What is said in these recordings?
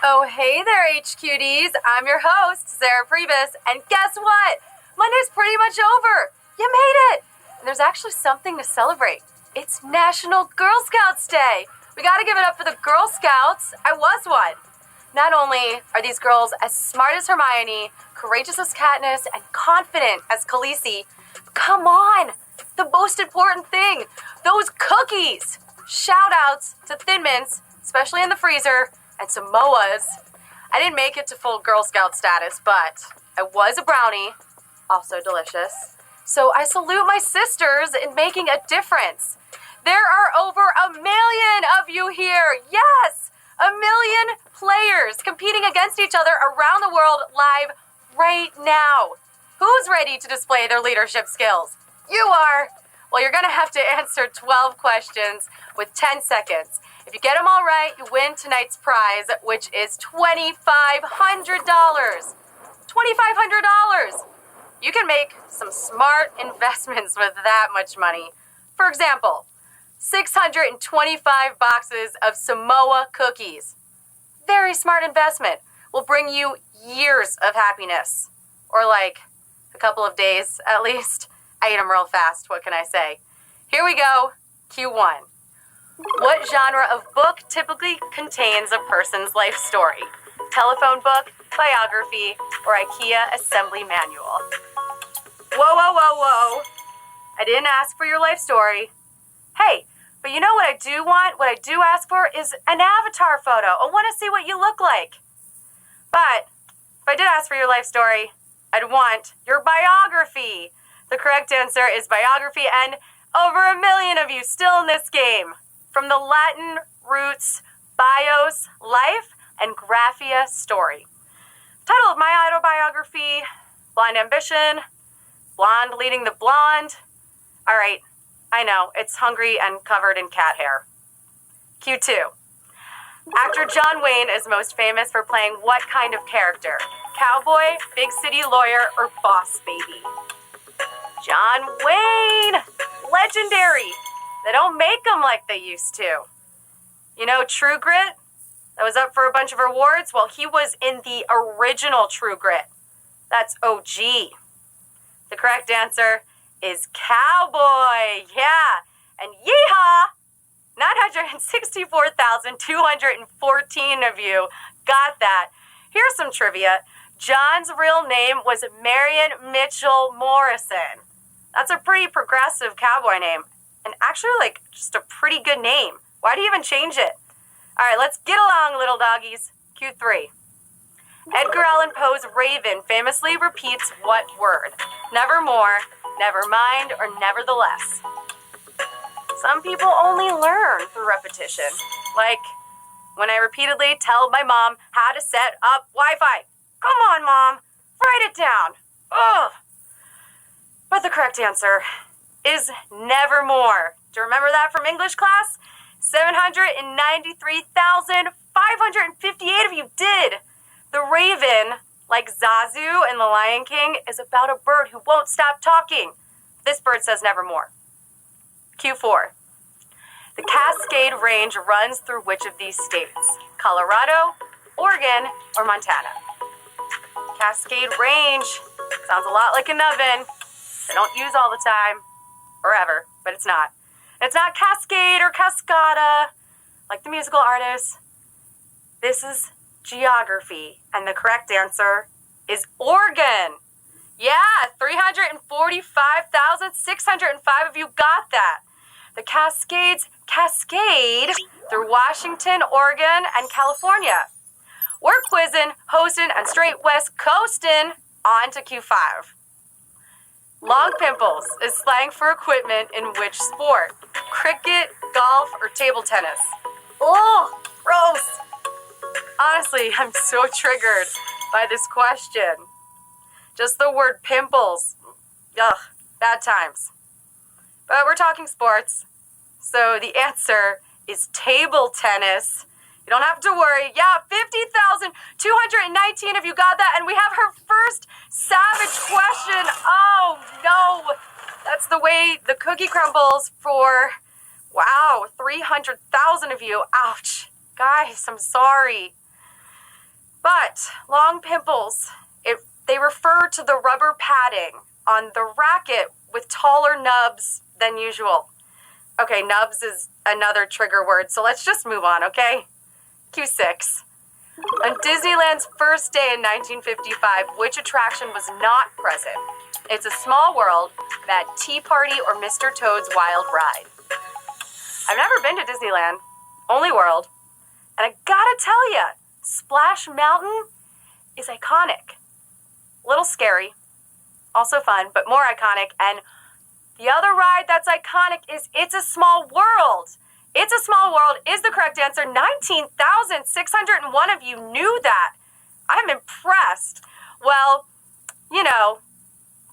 Oh, hey there, HQDs. I'm your host, Sarah Pribis, and guess what? Monday's pretty much over. You made it! And there's actually something to celebrate. It's National Girl Scouts Day. We gotta give it up for the Girl Scouts. I was one. Not only are these girls as smart as Hermione, courageous as Katniss, and confident as Khaleesi, but come on! The most important thing, those cookies! Shout outs to Thin Mints, especially in the freezer, and Samoas. I didn't make it to full Girl Scout status, but I was a brownie, also delicious. So I salute my sisters in making a difference. There are over 1 million of you here. Yes, 1 million players competing against each other around the world live right now. Who's ready to display their leadership skills? You are. Well, you're going to have to answer 12 questions with 10 seconds. If you get them all right, you win tonight's prize, which is $2,500. $2,500! You can make some smart investments with that much money. For example, 625 boxes of Samoa cookies. Very smart investment. Will bring you years of happiness. Or like a couple of days at least. I ate them real fast, what can I say? Here we go, Q1. What genre of book typically contains a person's life story? Telephone book, biography, or IKEA assembly manual? Whoa. I didn't ask for your life story. Hey, but you know what I do want? What I do ask for is an avatar photo. I want to see what you look like. But if I did ask for your life story, I'd want your biography. The correct answer is biography, and over 1 million of you still in this game. From the Latin roots bios, life, and graphia, story. Title of my autobiography, Blind Ambition, Blonde Leading the Blonde. All right, I know, it's hungry and covered in cat hair. Q2. Actor John Wayne is most famous for playing what kind of character? Cowboy, big city lawyer, or boss baby? John Wayne! Legendary! They don't make them like they used to. You know True Grit? That was up for a bunch of awards? Well, he was in the original True Grit. That's OG. The correct answer is Cowboy. Yeah. And yeehaw! 964,214 of you got that. Here's some trivia. John's real name was Marion Mitchell Morrison. That's a pretty progressive cowboy name. And actually, just a pretty good name. Why do you even change it? All right, let's get along, little doggies. Q3. Edgar Allan Poe's Raven famously repeats what word? Nevermore, never mind, or nevertheless. Some people only learn through repetition. Like when I repeatedly tell my mom how to set up Wi-Fi. Come on, Mom, write it down. Ugh. But the correct answer is nevermore. Do you remember that from English class? 793,558 of you did. The Raven, like Zazu in The Lion King, is about a bird who won't stop talking. This bird says nevermore. Q4. The Cascade Range runs through which of these states? Colorado, Oregon, or Montana? Cascade Range. Sounds a lot like an oven. They don't use all the time. Or ever, but it's not. It's not Cascade or Cascada, like the musical artists. This is geography, and the correct answer is Oregon. Yeah, 345,605 of you got that. The Cascades cascade through Washington, Oregon, and California. We're quizzing, hosting, and straight west coasting on to Q5. Long pimples is slang for equipment in which sport? Cricket, golf, or table tennis? Oh, gross. Honestly, I'm so triggered by this question. Just the word pimples. Ugh, bad times. But we're talking sports. So the answer is table tennis. You don't have to worry. Yeah, 50,219 of you got that. And we have our first savage question. Oh, no. That's the way the cookie crumbles for, wow, 300,000 of you. Ouch. Guys, I'm sorry. But long pimples, they refer to the rubber padding on the racket with taller nubs than usual. Okay, nubs is another trigger word, so let's just move on, okay? Q6. On Disneyland's first day in 1955, which attraction was not present? It's a Small World, Mad Tea Party, or Mr. Toad's Wild Ride. I've never been to Disneyland, only World, and I gotta tell ya, Splash Mountain is iconic. A little scary, also fun, but more iconic. And the other ride that's iconic is It's a Small World. It's a Small World is the correct answer. 19,601 of you knew that. I'm impressed. Well, you know,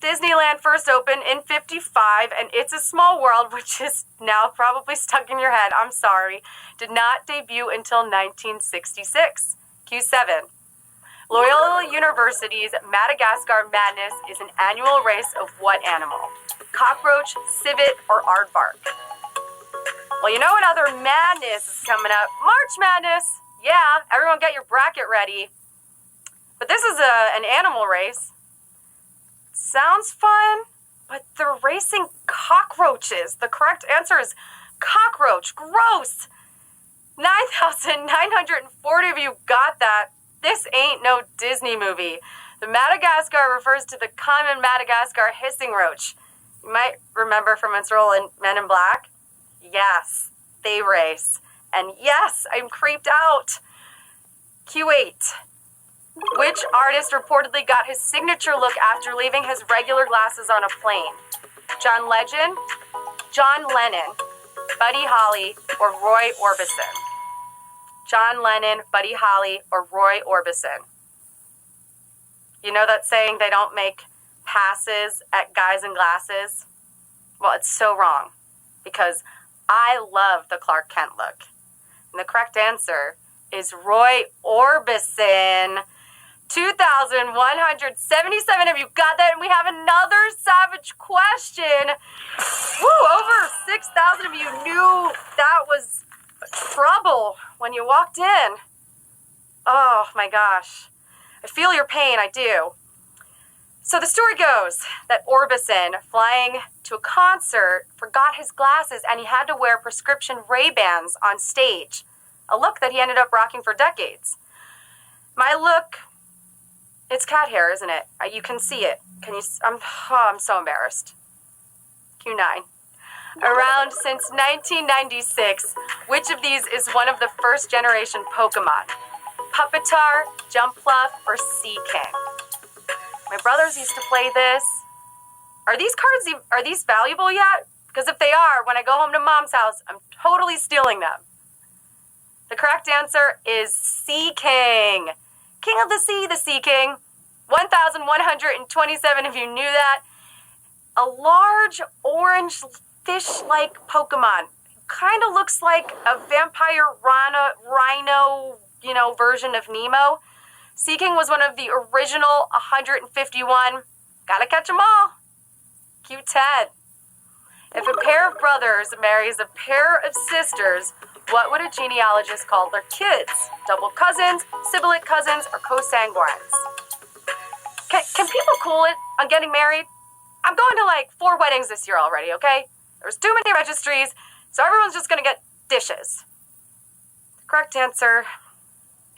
Disneyland first opened in 55, and It's a Small World, which is now probably stuck in your head, I'm sorry, did not debut until 1966. Q7. Loyola University's Madagascar Madness is an annual race of what animal? Cockroach, civet, or aardvark? Well, you know what other madness is coming up? March Madness! Yeah, everyone get your bracket ready. But this is an animal race. Sounds fun, but they're racing cockroaches. The correct answer is cockroach. Gross! 9,940 of you got that. This ain't no Disney movie. The Madagascar refers to the common Madagascar hissing roach. You might remember from its role in Men in Black. Yes, they race. And yes, I'm creeped out. Q8. Which artist reportedly got his signature look after leaving his regular glasses on a plane? John Legend, John Lennon, Buddy Holly, or Roy Orbison? John Lennon, Buddy Holly, or Roy Orbison? You know that saying, they don't make passes at guys in glasses? Well, it's so wrong, because I love the Clark Kent look. And the correct answer is Roy Orbison. 2,177 of you got that, and we have another savage question. Woo, over 6,000 of you knew that was trouble when you walked in. Oh my gosh. I feel your pain, I do. So the story goes that Orbison, flying to a concert, forgot his glasses and he had to wear prescription Ray-Bans on stage, a look that he ended up rocking for decades. My look, it's cat hair, isn't it? You can see it. I'm so embarrassed. Q9. Around since 1996, which of these is one of the first generation Pokémon? Puppetar, Jumpluff, or Seaking? My brothers used to play this. Are these cards, are these valuable yet? Because if they are, when I go home to Mom's house, I'm totally stealing them. The correct answer is Seaking. King of the Sea King. 1,127 of you knew that. A large orange fish-like Pokemon. Kind of looks like a vampire rhino, version of Nemo. Seaking was one of the original 151. Gotta catch them all. Q10. If a pair of brothers marries a pair of sisters, what would a genealogist call their kids? Double cousins, sibling cousins, or consanguines? Can people cool it on getting married? I'm going to 4 weddings this year already, okay? There's too many registries, so everyone's just gonna get dishes. The correct answer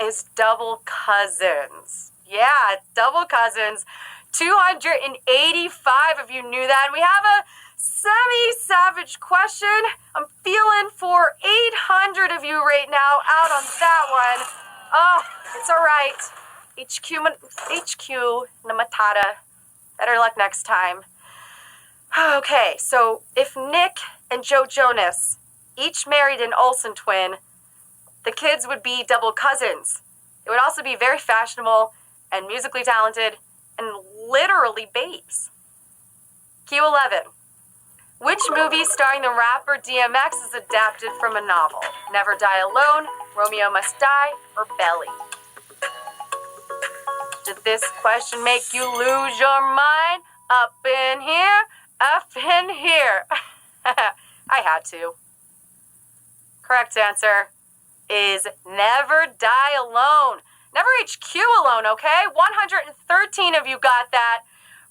is double cousins. Yeah, double cousins. 285 of you knew that. And we have a semi-savage question. I'm feeling for 800 of you right now out on that one. Oh, it's all right. HQ Namatata. Better luck next time. Okay, so if Nick and Joe Jonas each married an Olsen twin, the kids would be double cousins. It would also be very fashionable and musically talented and literally babes. Q11. Which movie starring the rapper DMX is adapted from a novel? Never Die Alone, Romeo Must Die, or Belly? Did this question make you lose your mind? Up in here, up in here. I had to. Correct answer is Never Die Alone. Never HQ alone, okay? 113 of you got that.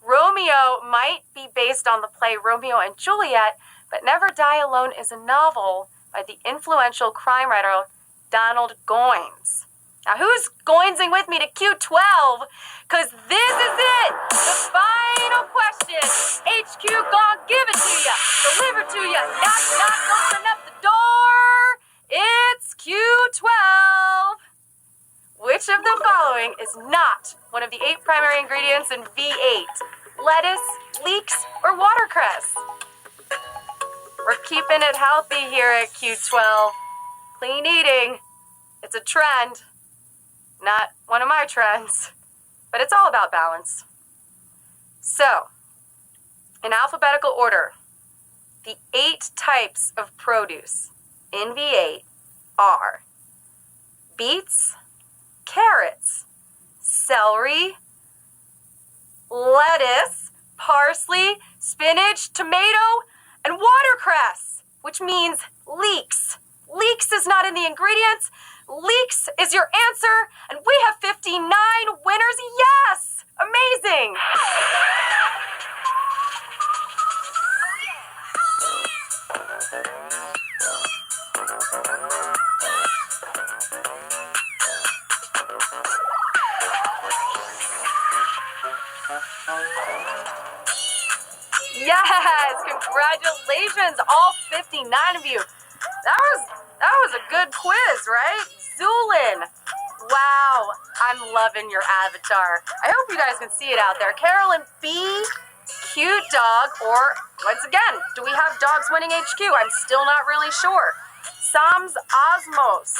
Romeo might be based on the play Romeo and Juliet, but Never Die Alone is a novel by the influential crime writer Donald Goines. Now, who's Goinsing with me to Q12? Because this is it! The final question! HQ gon' give it to ya! Deliver to ya! Knock, knock, open up the door! It's Q12! Which of the following is not one of the 8 primary ingredients in V8? Lettuce, leeks, or watercress? We're keeping it healthy here at Q12. Clean eating. It's a trend. Not one of my trends, but it's all about balance. So, in alphabetical order, the 8 types of produce in V8 are beets, carrots, celery, lettuce, parsley, spinach, tomato, and watercress, which means leeks. Leeks is not in the ingredients. Leeks is your answer, and we have 59 winners. Yes! Amazing! Yes! Congratulations, all 59 of you. That was a good quiz, right? Zulin. Wow, I'm loving your avatar. I hope you guys can see it out there. Carolyn B, cute dog, or once again, do we have dogs winning HQ? I'm still not really sure. Psalms Osmos.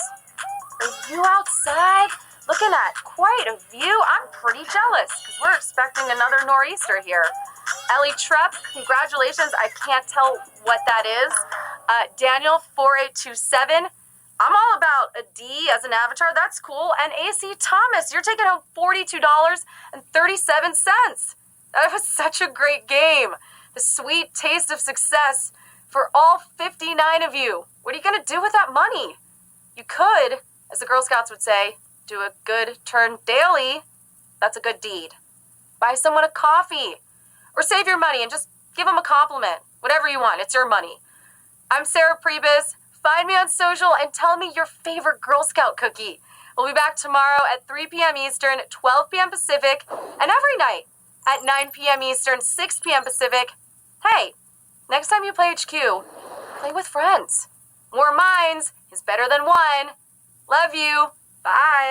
Are you outside? Looking at quite a view. I'm pretty jealous because we're expecting another nor'easter here. Ellie Trepp, congratulations. I can't tell what that is. Daniel 4827. I'm all about a D as an avatar. That's cool. And AC Thomas, you're taking home $42.37. That was such a great game. The sweet taste of success for all 59 of you. What are you going to do with that money? You could, as the Girl Scouts would say, do a good turn daily. That's a good deed. Buy someone a coffee. Or save your money and just give them a compliment. Whatever you want. It's your money. I'm Sarah Pribis. Find me on social and tell me your favorite Girl Scout cookie. We'll be back tomorrow at 3 p.m. Eastern, 12 p.m. Pacific, and every night at 9 p.m. Eastern, 6 p.m. Pacific. Hey, next time you play HQ, play with friends. More minds is better than one. Love you. Bye.